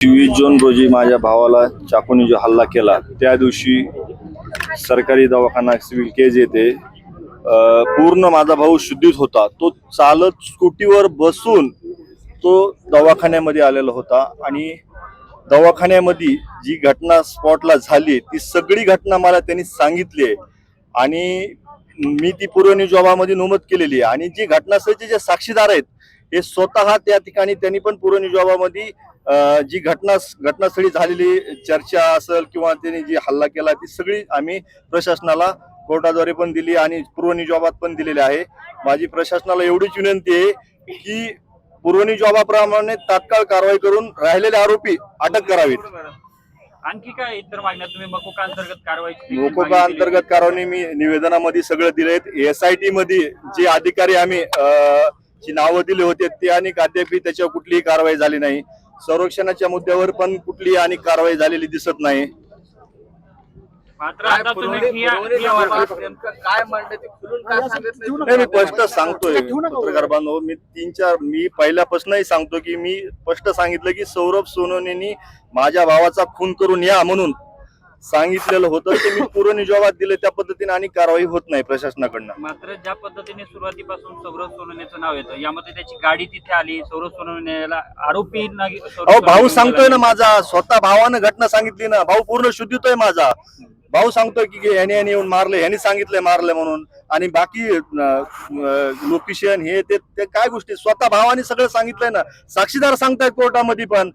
23 जून रोजी माझ्या भावाला चाकूने जो हल्ला केला त्या दिवशी सरकारी दवाखाना सिव्हिल केज येथे पूर्ण माझा भाऊ शुद्धीत होता। तो चालत स्कूटीवर बसून तो दवाखान्यामध्ये आलेला होता आणि दवाखान्यामध्ये जी घटना स्पॉटला झाली ती सगळी घटना मला त्यांनी सांगितली आहे आणि मी ती पुरवणी जबाबामध्ये नमूद केलेली आहे आणि जी घटनास्थळीचे जे साक्षीदार आहेत हे स्वतः त्या ठिकाणी त्यांनी पण पुरवणी जबाबामध्ये जी घटनास्थळी झालेली चर्चा असेल किंवा त्यांनी जी हल्ला केला ती सगळी आम्ही प्रशासनाला कोर्टाद्वारे पण दिली आणि पुरवणी जबाबात पण दिलेली आहे। माझी प्रशासनाला एवढीच विनंती आहे की पुरवणी जबाबाप्रमाणे तात्काळ कारवाई करून राहिलेले आरोपी अटक करावीत। आणखी काय इतर मागण्या तुम्ही मकोका अंतर्गत कारवाई मकोका अंतर्गत कारवाई मी निवेदनामध्ये सगळं दिलेत। SIT मध्ये जे अधिकारी आम्ही ची नावं दिली होते ते आणि अद्याप त्याच्यावर कुठलीही कारवाई झाली नाही। संरक्षणाच्या मुद्द्यावर पण कुठलीही आणि कारवाई झालेली दिसत नाही। मात्र आता तुम्ही काय म्हणते ते खुलून काय सांगितलं? मी स्पष्ट सांगतोय पत्रकार बांधव, मी पहिल्यापासूनही सांगतो की मी स्पष्ट सांगितलं की सौरभ सोनवणेंनी माझ्या भावाचा खून करून या म्हणून सांगितलेलं होतं ते मी पुरवणी जबाबात दिले त्या पद्धतीने आणि कारवाई होत नाही प्रशासनाकडनं। मात्र ज्या पद्धतीने सुरुवातीपासून सौरभ सोनवणेचं नाव येतं यामध्ये त्याची गाडी तिथे आली, सौरभ सोनवणेला आरोपी भाऊ सांगतोय ना, माझा स्वतः भावानं घटना सांगितली ना, भाऊ पूर्ण शुद्धीतोय माझा भाऊ सांगतोय की याने येऊन मारले, ह्यानी सांगितलंय मारले म्हणून आणि बाकी लोकेशन हे ते काय गोष्टी स्वतः भावाने सगळं सांगितलंय ना, साक्षीदार सांगतायत कोर्टामध्ये पण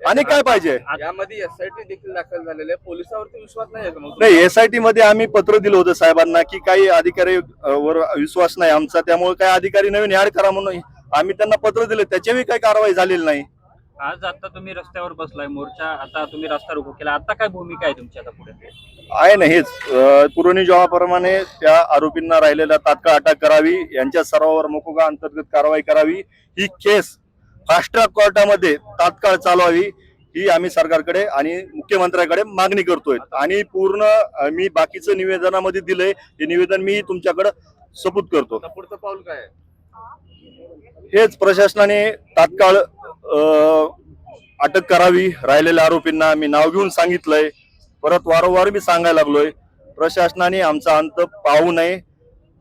आणि काय पाहिजे। यामध्ये SIT देखील दाखल झालेले आहे, पोलिसांवरती विश्वास नाही का? नाही, SIT मध्ये आम्ही पत्र दिलं होतं साहेबांना की काही अधिकारी वर विश्वास नाही आमचा, त्यामुळे काही अधिकारी नवीन ऍड करा म्हणून आम्ही त्यांना पत्र दिले, त्याच्याही काही कारवाई झालेली नाही। आज आता तुम्ही रस्त्यावर बसलाय मोर्चा, आता तुम्ही रस्ता रोको केला, आता काय भूमिका आहे तुमची आता पुढे? आहे ना, हेच पुरवणी जबाबाप्रमाणे त्या आरोपींना राहिलेल्या तात्काळ अटक करावी, यांच्या सर्वांवर मकोका अंतर्गत कारवाई करावी, ही केस फास्ट ट्रॅक कोर्टामध्ये तात्काळ चालवावी ही आम्ही सरकारकडे आणि मुख्यमंत्र्यांकडे मागणी करतोय। आणि पूर्ण मी बाकीचं निवेदनामध्ये दिलंय, हे निवेदन मी तुमच्याकडे सबूत करतो। पुढचं पाऊल काय? हेच प्रशासनाने तात्काळ अटक करावी, राहिलेल्या आरोपींना मी नाव घेऊन सांगितलंय, परत वारंवार मी सांगायला लागलोय प्रशासनाने आमचा अंत पाहू नये,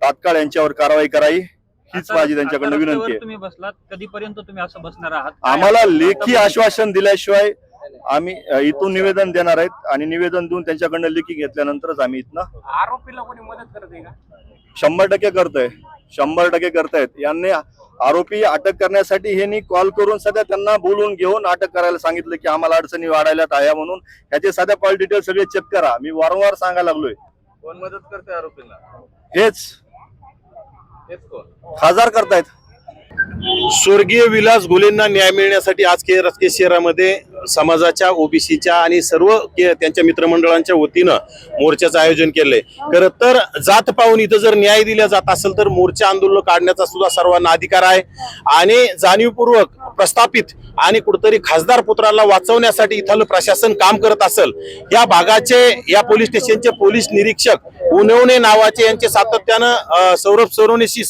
तात्काळ यांच्यावर कारवाई करावी हीच माझी त्यांच्याकडनं विनंती आहे। तुम्ही बसलात, कधीपर्यंत तुम्ही असं बसणार आहात? आम्हाला लेखी आश्वासन दिल्याशिवाय आम्ही इथून निवेदन देणार आहेत आणि निवेदन देऊन त्यांच्याकडनं लेखी घेतल्यानंतरच आम्ही इथनं आरोपीला कोणी मदत करते का? 100% करतोय, 100% करतायत। यांनी आरोपी अटक करण्यासाठी ह्यांनी कॉल करून सध्या त्यांना बोलून घेऊन अटक करायला सांगितलं की आम्हाला अडचणी वाढायला आहे म्हणून, ह्याचे सध्या कॉल डिटेल सगळे चेक करा, मी वारंवार सांगायला लागलोय। कोण मदत करते आरोपीला? हेच कोण खासदार करतायत। स्वर्गीय विलास घुलेंना न्याय मिळण्यासाठी आज रस्ते शहरामध्ये समाजाच्या, ओबीसीच्या आणि सर्व त्यांच्या मित्रमंडळांच्या वतीनं मोर्चाचं आयोजन केलंय। खरं तर जात पाहून इथं जर न्याय दिला जात असेल तर मोर्चा आंदोलन काढण्याचा सुद्धा सर्वांना अधिकार आहे आणि जाणीवपूर्वक प्रस्थापित आणि कुठेतरी खासदार पुत्राला वाचवण्यासाठी इथलं प्रशासन काम करत असेल, या भागाचे या पोलीस स्टेशनचे पोलीस निरीक्षक उनवणे नावाचे यांचे सातत्यानं सौरभ सोनवणेशी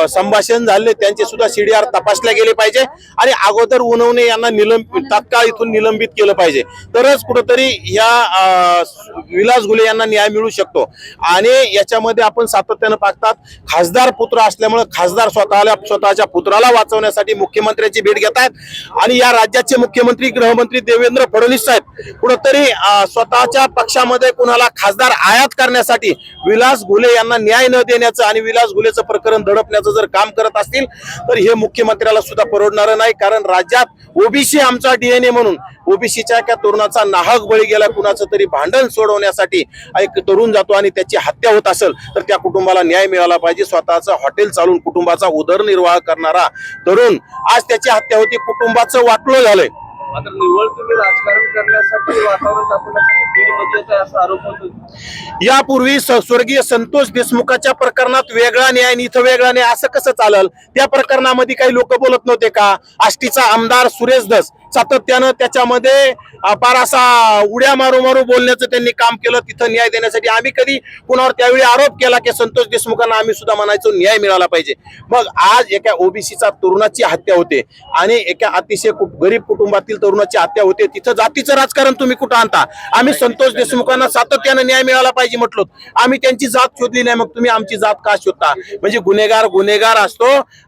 संभाषण झाले, त्यांचे सुद्धा CDR तपासले गेले पाहिजे आणि अगोदर उनवणे यांना तात्काळ इथून निलंबित केलं पाहिजे, तरच कुठेतरी या विलास घुले यांना न्याय मिळू शकतो। आणि याच्यामध्ये आपण सातत्यानं पाहतात, खासदार पुत्र असल्यामुळे खासदार स्वतःच्या पुत्राला वाचवण्यासाठी मुख्यमंत्र्यांची भेट घेत आहेत आणि या राज्याचे मुख्यमंत्री गृहमंत्री देवेंद्र फडणवीस साहेब कुठेतरी स्वतःच्या पक्षामध्ये कुणाला खासदार आयात करण्यासाठी विलास घुले यांना न्याय न देण्याचं आणि विलास घुलेचं प्रकरण दडपण्याचं जर काम करत असतील तर हे मुख्यमंत्र्याला सुद्धा परवडणार नाही। कारण राज्यात ओबीसी आमचा DNA म्हणून ओबीसीच्या एका तरुणाचा नाहक बळी गेला, कुणाचं तरी भांडण सोडवण्यासाठी एक तरुण जातो आणि त्याची हत्या होत असेल तर त्या कुटुंबाला न्याय मिळाला पाहिजे। स्वतःचं हॉटेल चालून कुटुंबाचा उदरनिर्वाह करणारा तरुण आज त्याची हत्या होती, कुटुंबाचं वाटलं झालंय। मात्र निव्वळ तुम्ही राजकारण करण्यासाठी वातावरण दाखवण्यासाठी बीडमध्ये येत आहे असा आरोप होतो। यापूर्वी स्वर्गीय संतोष देशमुखाच्या प्रकरणात वेगळा न्याय आणि इथं वेगळा न्याय असं कसं चालल? त्या प्रकरणामध्ये काही लोक बोलत नव्हते का? आष्टीचा आमदार सुरेश धस सातत्यानं त्याच्यामध्ये फार असा उड्या मारू मारू बोलण्याचं त्यांनी काम केलं तिथं न्याय देण्यासाठी. आम्ही कधी कुणावर त्यावेळी आरोप केला की संतोष देशमुखांना आम्ही सुद्धा म्हणायचो न्याय मिळाला पाहिजे. मग आज एका ओबीसीचा तरुणाची हत्या होते आणि एका अतिशय गरीब कुटुंबातील तरुणाची हत्या होते, तिथं जातीचं राजकारण तुम्ही कुठं आणता? आम्ही संतोष देशमुखांना सातत्यानं न्याय मिळाला पाहिजे म्हटलो, आम्ही त्यांची जात शोधली नाही, मग तुम्ही आमची जात का शोधता? म्हणजे गुन्हेगार असतो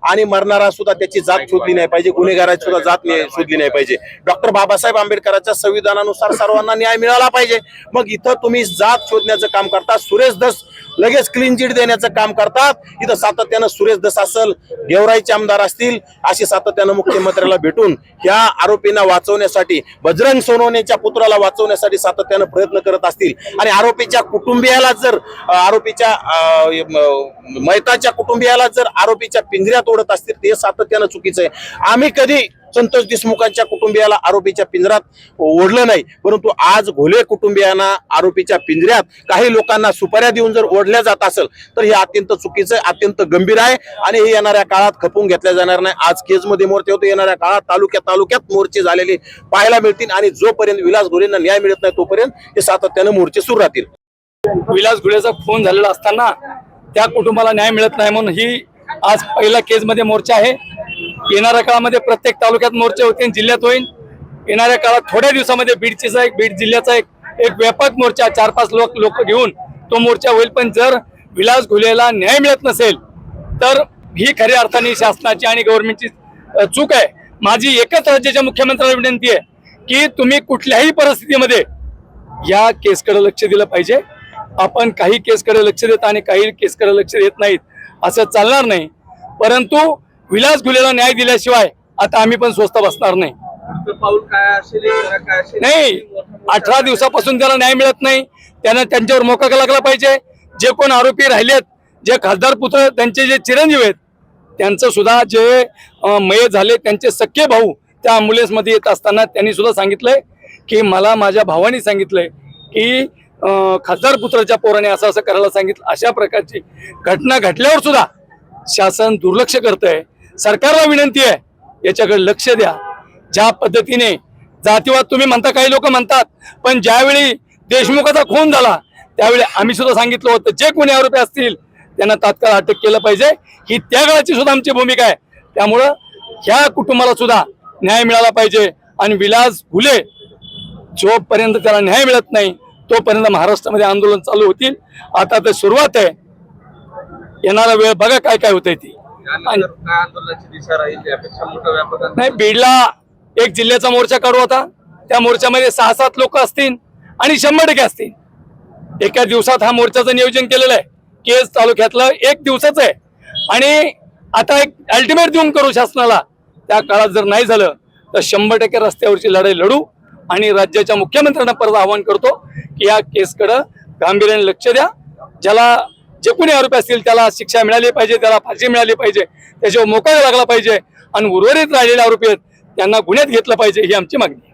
आणि मरणारा सुद्धा त्याची जात शोधली नाही पाहिजे, गुन्हेगाराची सुद्धा जात शोधली नाही पाहिजे. डॉक्टर बाबासाहेब आंबेडकरांच्या संविधानानुसार सर्वांना न्याय मिळाला पाहिजे. मग इथं तुम्ही जात शोधण्याचं काम करता, सुरेश धस लगेच क्लीन चिट देण्याचं काम करतात. इथं सातत्यानं सुरेश धस असेल, गेवराईचे आमदार असतील, असे सातत्यानं मुख्यमंत्र्याला भेटून ह्या आरोपींना वाचवण्यासाठी, बजरंग सोनवणेच्या पुत्राला वाचवण्यासाठी सातत्यानं प्रयत्न करत असतील आणि आरोपीच्या कुटुंबियाला जर मैताच्या कुटुंबियाला जर आरोपीच्या पिंजऱ्यात ओढत असतील ते सातत्यानं चुकीचं आहे. आम्ही कधी संतोष देशमुखांच्या कुटुंबियाला आरोपीच्या पिंजऱ्यात ओढलं नाही, परंतु आज घोले कुटुंबियांना आरोपीच्या पिंजऱ्यात काही लोकांना सुपाऱ्या देऊन जर ओढल्या जात असेल तर हे अत्यंत चुकीचं आहे, अत्यंत गंभीर आहे आणि हे येणाऱ्या काळात खपून घेतल्या जाणार नाही. आज केजमध्ये मोर्चे होते, येणाऱ्या काळात तालुक्यात मोर्चे झालेले पाहायला मिळतील आणि जोपर्यंत विलास घोलेंना न्याय मिळत नाही तोपर्यंत हे सातत्यानं मोर्चे सुरू राहतील. विलास घोलेचा खून झालेला असताना त्या कुटुंबाला न्याय मिळत नाही म्हणून ही आज पहिला केजमध्ये मोर्चा आहे. येणाऱ्या काळामध्ये प्रत्येक तालुक्यात मोर्चे होतील, जिल्ह्यात होईल. येणाऱ्या काळात थोड्या दिवसामध्ये बीड जिल्ह्याचा एक व्यापक मोर्चा 4-5 लोक घेऊन तो मोर्चा होईल. पण जर विलास घोलेला न्याय मिळत नसेल तर ही खऱ्या अर्थाने शासनाची आणि गव्हर्नमेंटची चूक आहे. माझी एकच राज्याच्या मुख्यमंत्र्यांना विनंती आहे की तुम्ही कुठल्याही परिस्थितीमध्ये या केसकडे लक्ष दिलं पाहिजे. आपण काही केसकडे लक्ष देत आणि काही केसकडे लक्ष देत नाहीत असं चालणार नाही. परंतु विलास घोलेला न्याय दिल्याशिवाय आता आम्ही पण स्वस्त बसणार नाही. पाऊल काय असेल काय असेल नाही, 18 दिवसापासून त्याला न्याय मिळत नाही, त्यानं त्यांच्यावर मोका लागला पाहिजे. जे कोण आरोपी राहिलेत, जे खासदार पुत्र त्यांचे जे चिरंजीव आहेत, त्यांचं सुद्धा जे मयत झाले त्यांचे सख्खे भाऊ त्या ॲम्ब्युलन्समध्ये येत असताना त्यांनी सुद्धा सांगितलंय की मला माझ्या भावाने सांगितलंय की खासदार पुत्राच्या पोराने असं करायला सांगितलं. अशा प्रकारची घटना घडल्यावर सुद्धा शासन दुर्लक्ष करतंय. सरकारला विनंती आहे याच्याकडे लक्ष द्या. ज्या पद्धतीने जातीवाद तुम्ही म्हणता, काही लोक म्हणतात, पण ज्यावेळी देशमुखाचा खून झाला त्यावेळी आम्ही सुद्धा सांगितलं होतं जे कोणी आरोपी असतील त्यांना तात्काळ अटक केलं पाहिजे. ही त्या काळाची सुद्धा आमची भूमिका आहे. त्यामुळं ह्या कुटुंबाला सुद्धा न्याय मिळाला पाहिजे आणि विलास घोले जोपर्यंत त्याला न्याय मिळत नाही तोपर्यंत महाराष्ट्रामध्ये आंदोलन चालू होतील. आता तर सुरुवात आहे, येणारा वेळ बघा काय काय होतंय ती. आंदोलनाची दिशा राहील यापेक्षा मोठा व्यापक नाही, बीडला एक जिल्ह्याचा मोर्चा काढू होता, त्या मोर्चामध्ये 6-7 लोक असतील आणि 100% असतील. एका दिवसात हा मोर्चाचं नियोजन केलेलं आहे. केज तालुक्यातलं 1 दिवसाचं आहे आणि आता एक अल्टिमेट देऊन करू शासनाला. त्या काळात जर नाही झालं तर 100% रस्त्यावरची लढाई लढू आणि राज्याच्या मुख्यमंत्र्यांना परत आवाहन करतो की या केसकडं गांभीर्याने लक्ष द्या. ज्याला जे कोणी आरोपी असतील त्याला शिक्षा मिळाली पाहिजे, त्याला फाशी मिळाली पाहिजे, त्याच्यावर मोका लागला पाहिजे आणि उर्वरित राहिलेले आरोपी आहेत त्यांना गुन्ह्यात घेतलं पाहिजे, ही आमची मागणी.